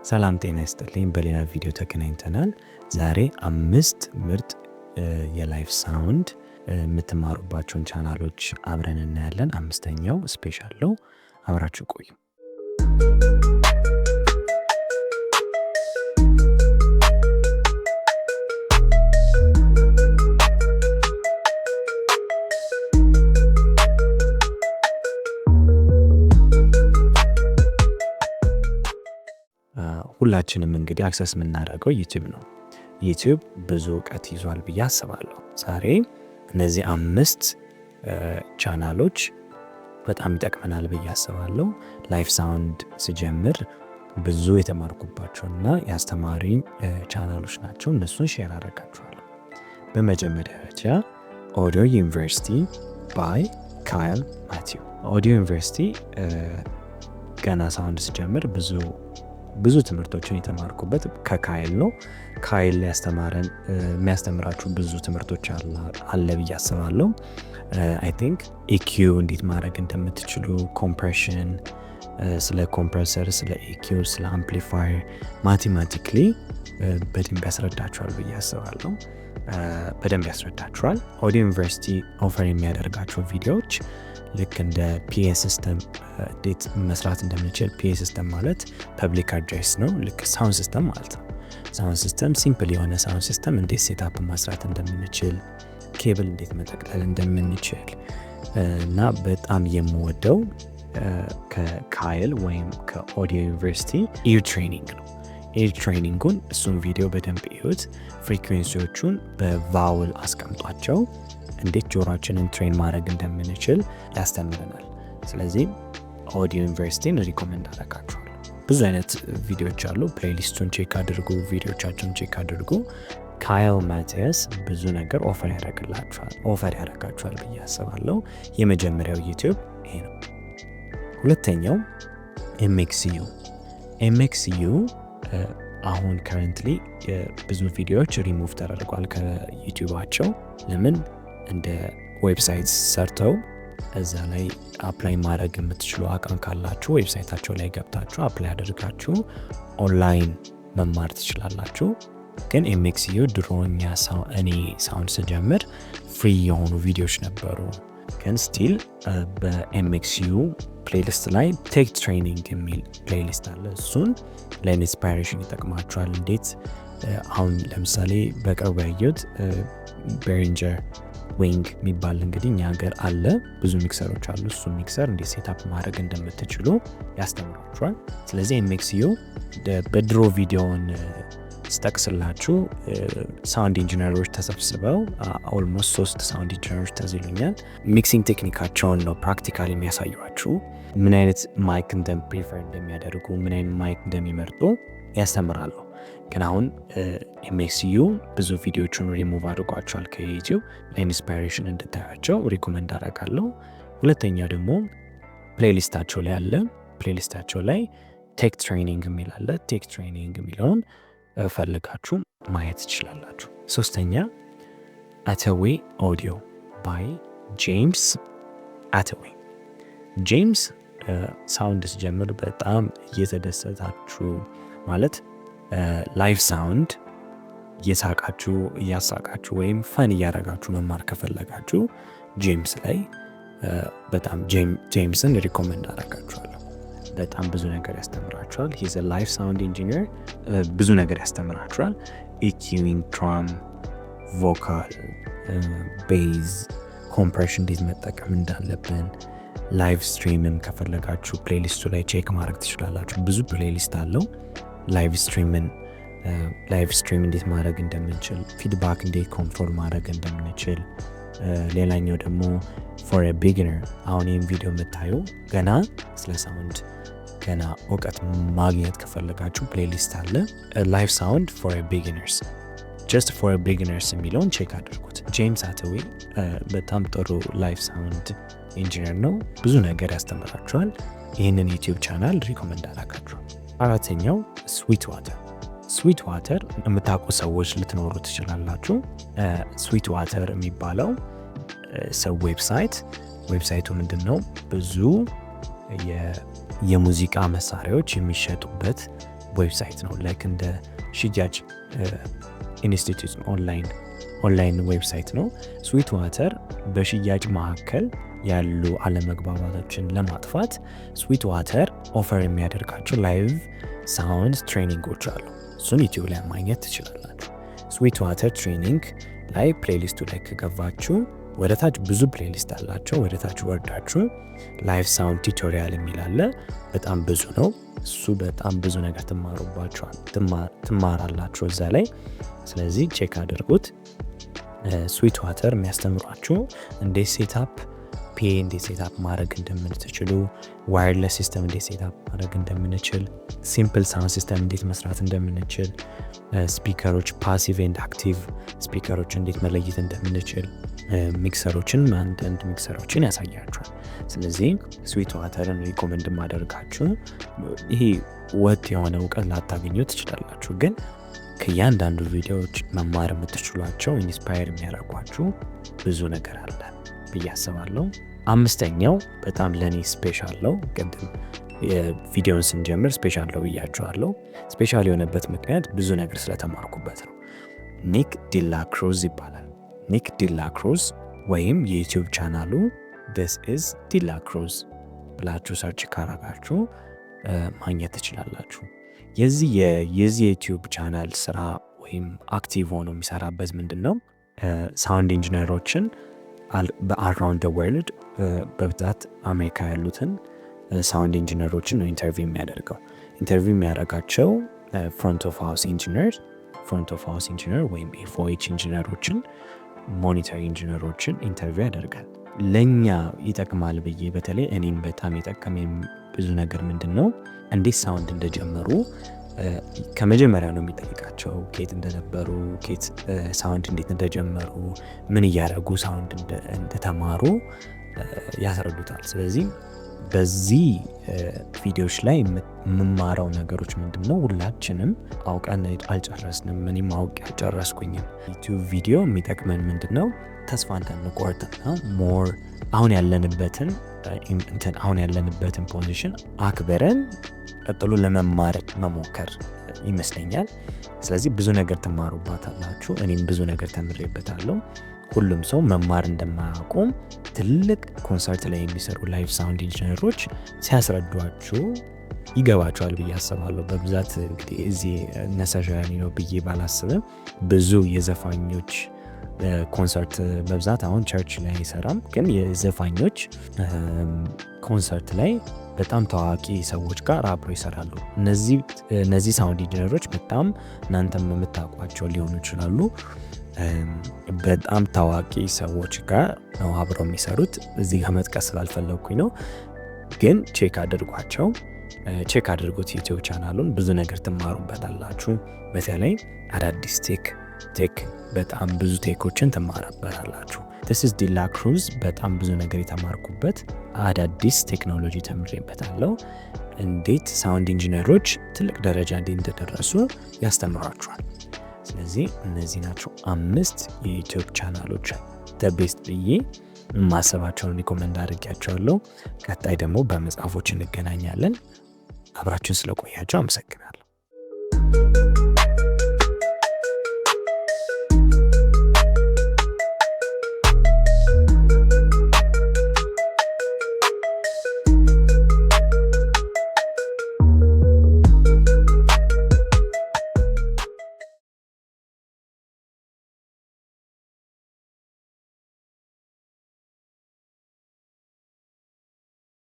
ሰላም ጤና ይስጥልኝ። በሌላ ቪዲዮ ተገናኝተናል። ዛሬ 5 ምርጥ የላይፍ ሳውንድ የምትማሩባቸውን ቻናሎች አብረን እናያለን። 5ኛው ስፔሻል ነው። አብራችሁ ቆዩ። ሁላችንም እንግዲህ አክሰስ የምናደርገው ዩቲዩብ ነው። ዩቲዩብ ብዙ እውቀት ይዟል ብዬ አስባለሁ። ዛሬ እነዚህ 5 ቻናሎች በጣም ይጠቅመናል ብዬ አስባለሁ። ላይፍ ሳውንድ ስጀምር ብዙ የተማርኩባቸውና ያስተማሪ ቻናሎች ናቸው። እነሱን ሼር አደርጋችኋለሁ። በመጀመሪያ ደረጃ ኦዲዮ ዩኒቨርሲቲ ባይ ካይል ማቲው። ኦዲዮ ዩኒቨርሲቲ ገና ሳውንድ ስጀምር ብዙ ትምህርቶችን የተማርኩበት ከካይል ነው። ካይል የሚያስተምራችሁ ብዙ ትምህርቶች አለ ብዬ አስባለሁ። አይ ቲንክ ኢኪዩ እንዴት ማድረግ እንደምትችሉ፣ ኮምፕሬሽን፣ ስለ ኮምፕረሰር፣ ስለ ኢኪዩ፣ ስለ አምፕሊፋየር ማቴማቲክሊ በደንብ ያስረዳችኋል ብዬ አስባለሁ። በደንብ ያስረዳችኋል። ኦዲዮ ዩኒቨርሲቲ ኦፈር የሚያደርጋቸው ቪዲዮዎች ልክ እንደ ፒኤ ሲስተም እንዴት መስራት እንደምንችል። ፒኤ ሲስተም ማለት ፐብሊክ አድሬስ ነው። ልክ ሳውንድ ሲስተም ማለት ነው። ሳውንድ ሲስተም ሲምፕል የሆነ ሳውንድ ሲስተም እንዴት ሴታፕ መስራት እንደምንችል፣ ኬብል እንዴት መጠቅለል እንደምንችል እና በጣም የምወደው ከካይል ወይም ከኦዲዮ ዩኒቨርሲቲ ኢር ትሬኒንግ ነው። ኢር ትሬኒንጉን እሱን ቪዲዮ በደንብ እዩት። ፍሪኩዌንሲዎቹን በቫውል አስቀምጧቸው እንዴት ጆሮአችንን ትሬን ማድረግ እንደምንችል ያስተምረናል። ስለዚህ ኦዲዮ ዩኒቨርሲቲን ሪኮመንድ አደርጋችኋለሁ። ብዙ አይነት ቪዲዮዎች አሉ። ፕሌሊስቱን ቼክ አድርጉ፣ ቪዲዮቻቸውን ቼክ አድርጉ። ካይል ማቲያስ ብዙ ነገር ኦፈር ያደርጋችኋል ብዬ አስባለሁ። የመጀመሪያው ዩቲዩብ ይሄ ነው። ሁለተኛው ኤምኤክስዩ አሁን ከረንትሊ ብዙ ቪዲዮዎች ሪሙቭ ተደርጓል ከዩቲዩባቸው። ለምን? እንደ ዌብሳይት ሰርተው እዛ ላይ አፕላይ ማድረግ የምትችሉ አቅም ካላችሁ ዌብሳይታቸው ላይ ገብታችሁ አፕላይ አድርጋችሁ ኦንላይን መማር ትችላላችሁ። ግን ኤምኤክስዩ ድሮኛ እኔ ሳውንድ ስጀምር ፍሪ የሆኑ ቪዲዮዎች ነበሩ። ግን ስቲል በኤምኤክስዩ ፕሌሊስት ላይ ቴክ ትሬኒንግ የሚል ፕሌሊስት አለ። እሱን ለኢንስፓይሬሽን ይጠቅማችኋል። እንዴት አሁን ለምሳሌ በቅርቡ ያየሁት ቤሪንጀር ዊንግ የሚባል እንግዲህ እኛ ሀገር አለ። ብዙ ሚክሰሮች አሉ። እሱ ሚክሰር እንዴት ሴታፕ ማድረግ እንደምትችሉ ያስተምራችኋል። ስለዚህ ኤምኤክስዩ በድሮ ቪዲዮውን ስጠቅስላችሁ ሳውንድ ኢንጂነሮች ተሰብስበው ኦልሞስት 3 ሳውንድ ኢንጂነሮች ተዝሉኛል። ሚክሲንግ ቴክኒካቸውን ነው ፕራክቲካሊ የሚያሳዩችሁ። ምን አይነት ማይክ ፕሪፈር እንደሚያደርጉ፣ ምን አይነት ማይክ እንደሚመርጡ ያስተምራሉ። ግን አሁን ኤምኤክስዩ ብዙ ቪዲዮቹን ሪሙቭ አድርጓቸዋል ከዩቲዩብ። ለኢንስፓይሬሽን እንድታያቸው ሪኮመንድ አደርጋለሁ። ሁለተኛ ደግሞ ፕሌሊስታቸው ላይ አለ። ፕሌሊስታቸው ላይ ቴክ ትሬኒንግ የሚል አለ። ቴክ ትሬኒንግ የሚለውን ፈልጋችሁ ማየት ትችላላችሁ። ሶስተኛ አተዌ ኦዲዮ ባይ ጄምስ አተዌ። ጄምስ ሳውንድ ስጀምር በጣም እየተደሰታችሁ ማለት ላይፍ ሳውንድ እየሳቃችሁ እያሳቃችሁ ወይም ፈን እያደረጋችሁ መማር ከፈለጋችሁ ጄምስ ላይ በጣም ጄምስን ሪኮመንድ አደርጋችኋለሁ። በጣም ብዙ ነገር ያስተምራችኋል። ሂዝ ላይፍ ሳውንድ ኢንጂነር። ብዙ ነገር ያስተምራችኋል። ኢኪዩዊንግ፣ ድራም፣ ቮካል፣ ቤዝ፣ ኮምፕሬሽን እንዴት መጠቀም እንዳለብን። ላይቭ ስትሪምን ከፈለጋችሁ ፕሌሊስቱ ላይ ቼክ ማድረግ ትችላላችሁ። ብዙ ፕሌሊስት አለው። ላይቭ ስትሪም እንዴት ማድረግ እንደምንችል፣ ፊድባክ እንዴት ኮንትሮል ማድረግ እንደምንችል። ሌላኛው ደግሞ ፎር ቢጊነር። አሁን ይህን ቪዲዮ የምታዩ ገና ስለ ሳውንድ ገና እውቀት ማግኘት ከፈለጋችሁ ፕሌሊስት አለ። ላይቭ ሳውንድ ፎር ቢጊነርስ፣ ጀስት ፎር ቢጊነርስ የሚለውን ቼክ አድርጉት። ጄምስ አተዌ በጣም ጥሩ ላይቭ ሳውንድ ኢንጂነር ነው። ብዙ ነገር ያስተምራችኋል። ይህንን ዩቲዩብ ቻናል ሪኮመንድ አደርጋችኋል። አራተኛው ስዊት ዋተር የምታውቁ ሰዎች ልትኖሩ ትችላላችሁ። ስዊት ዋተር የሚባለው ሰው ዌብሳይቱ ምንድን ነው? ብዙ የሙዚቃ መሳሪያዎች የሚሸጡበት ዌብሳይት ነው። ላይክ እንደ ሽያጭ ኢንስቲትዩት ኦንላይን ዌብሳይት ነው። ስዊት ዋተር በሽያጭ መካከል ያሉ አለመግባባቶችን ለማጥፋት ስዊት ዋተር ኦፈር የሚያደርጋቸው ላይቭ ሳውንድ ትሬኒንጎች አሉ። እሱን ዩቲዩብ ላይ ማግኘት ትችላላችሁ። ስዊት ዋተር ትሬኒንግ ላይ ፕሌሊስቱ ላይ ከገባችሁ ወደ ታች ብዙ ፕሌሊስት አላቸው። ወደ ታች ወርዳችሁ ላይቭ ሳውንድ ቱቶሪያል የሚላለ በጣም ብዙ ነው። እሱ በጣም ብዙ ነገር ትማራላችሁ እዛ ላይ። ስለዚህ ቼክ አድርጉት። ስዊት ዋተር የሚያስተምሯችሁ እንዴት ሴታፕ እንዴት ሴታፕ ማድረግ እንደምንችሉ፣ ዋየርለስ ሲስተም እንዴት ሴታፕ ማድረግ እንደምንችል፣ ሲምፕል ሳውንድ ሲስተም እንዴት መስራት እንደምንችል፣ ስፒከሮች ፓሲቭ ኤንድ አክቲቭ ስፒከሮች እንዴት መለየት እንደምንችል፣ ሚክሰሮችን አንዳንድ ሚክሰሮችን ያሳያችኋል። ስለዚህ ስዊት ዋተርን ሪኮመንድ ማደርጋችሁ። ይሄ ወጥ የሆነ እውቀት ላታገኙ ትችላላችሁ፣ ግን ከእያንዳንዱ ቪዲዮዎች መማር የምትችሏቸው ኢንስፓየር የሚያደርጓችሁ ብዙ ነገር አለ ብዬ አስባለሁ። አምስተኛው በጣም ለኔ ስፔሻል ነው። ቅድም ቪዲዮን ስንጀምር ስፔሻል ነው ብያችኋለሁ። ስፔሻል የሆነበት ምክንያት ብዙ ነገር ስለተማርኩበት ነው። ኒክ ዲላክሩዝ ይባላል። ኒክ ዲላክሩዝ ወይም የዩቲዩብ ቻናሉ this is ዲላክሩዝ ብላችሁ ሰርች ካረጋችሁ ማግኘት ትችላላችሁ። የዚህ የዩቲዩብ ቻናል ስራ ወይም አክቲቭ ሆኖ የሚሰራበት ምንድነው? ሳውንድ ኢንጂነሮችን በአራውንድ ወርልድ በብዛት አሜሪካ ያሉትን ሳውንድ ኢንጂነሮችን ነው ኢንተርቪው የሚያደርገው። ኢንተርቪው የሚያደርጋቸው ፍሮንት ኦፍ ሃውስ ኢንጂነር ወይም ኤፍኦኤች ኢንጂነሮችን፣ ሞኒተር ኢንጂነሮችን ኢንተርቪው ያደርጋል። ለኛ ይጠቅማል ብዬ በተለይ እኔን በጣም የጠቀመኝ ብዙ ነገር ምንድነው? እንዴት ሳውንድ እንደጀመሩ ከመጀመሪያ ነው የሚጠይቃቸው። ኬት እንደነበሩ፣ ኬት ሳውንድ እንዴት እንደጀመሩ፣ ምን እያደረጉ ሳውንድ እንደተማሩ ያስረዱታል። ስለዚህ በዚህ ቪዲዮዎች ላይ የምማረው ነገሮች ምንድነው? ሁላችንም አውቀን አልጨረስንም። እኔም አውቄ አልጨረስኩኝም። ዩቲዩብ ቪዲዮ የሚጠቅመን ምንድነው? ተስፋ እንዳንቆርጥና ሞር አሁን ያለንበትን ፖዚሽን አክብረን ቀጥሎ ለመማር መሞከር ይመስለኛል። ስለዚህ ብዙ ነገር ትማሩባታላችሁ። እኔም ብዙ ነገር ተምሬበታለሁ። ሁሉም ሰው መማር እንደማያቆም ትልቅ ኮንሰርት ላይ የሚሰሩ ላይቭ ሳውንድ ኢንጂነሮች ሲያስረዷችሁ ይገባቸዋል ብዬ አስባለሁ። በብዛት እንግዲህ እዚህ ነሰሻሪ ነው ብዬ ባላስብም ብዙ የዘፋኞች ኮንሰርት በብዛት አሁን ቸርች ላይ አይሰራም፣ ግን የዘፋኞች ኮንሰርት ላይ በጣም ታዋቂ ሰዎች ጋር አብሮ ይሰራሉ። እነዚህ ሳውንድ ኢንጂነሮች በጣም እናንተም የምታውቋቸው ሊሆኑ ይችላሉ። በጣም ታዋቂ ሰዎች ጋር ነው አብረው የሚሰሩት። እዚህ ጋር መጥቀስ ስላልፈለግኩኝ ነው፣ ግን ቼክ አድርጉት ዩቲዩብ ቻናሉን። ብዙ ነገር ትማሩበታላችሁ። በተለይ አዳዲስ ቴክ በጣም ብዙ ቴኮችን ትማራበታላችሁ። this is ዲላክሩዝ በጣም ብዙ ነገር የተማርኩበት አዳዲስ ቴክኖሎጂ ተምሬበታለሁ። እንዴት ሳውንድ ኢንጂነሮች ትልቅ ደረጃ እንዴት እንደደረሱ ያስተምራችኋል። ስለዚህ እነዚህ ናቸው 5 የዩቲዩብ ቻናሎች ቤስት ብዬ ማሰባቸውን ሪኮመንድ አድርጊያቸዋለሁ። ቀጣይ ደግሞ በመጽሐፎች እንገናኛለን። አብራችሁን ስለቆያችሁ አመሰግናለሁ።